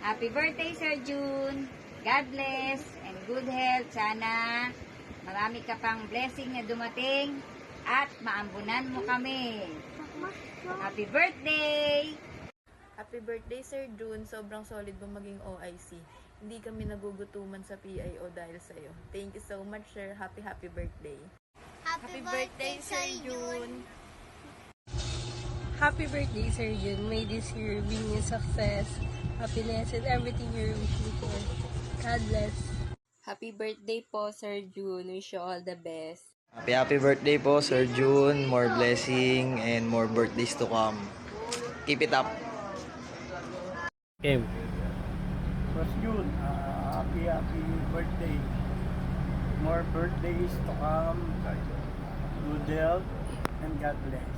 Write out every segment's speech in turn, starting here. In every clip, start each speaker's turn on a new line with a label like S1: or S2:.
S1: Happy birthday, Sir June. God bless and good health. Sana marami ka pang blessing na dumating at maambunan mo kami. Happy birthday!
S2: Happy birthday, Sir June. Sobrang solid mo maging OIC. Hindi kami nagugutuman sa PIO dahil sa'yo. Thank you so much, sir. Happy birthday.
S3: Happy birthday, Sir June.
S4: Happy birthday, Sir Jun. May this year bring you success, happiness, and everything you're wishing for. God bless.
S5: Happy birthday po, Sir June. Wish you all the best.
S6: Happy birthday po, Sir June. More blessing and more birthdays to come. Keep it up.
S7: Kim.
S8: Boss June, happy birthday. More birthdays to come. Good health and God bless.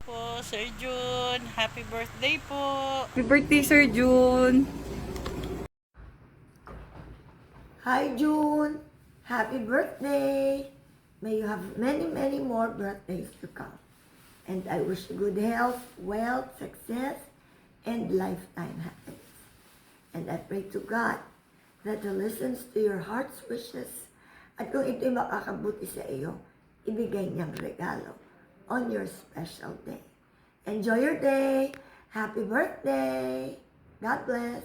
S9: Po, Sir June. Happy birthday po.
S10: Happy birthday, Sir June.
S11: Hi, June. Happy birthday. May you have many more birthdays to come. And I wish you good health, wealth, success, and lifetime happiness. And I pray to God that He listens to your heart's wishes. At kung ito'y makakabuti sa iyo, ibigay niyang regalo on your special day. Enjoy your day. Happy birthday. God bless.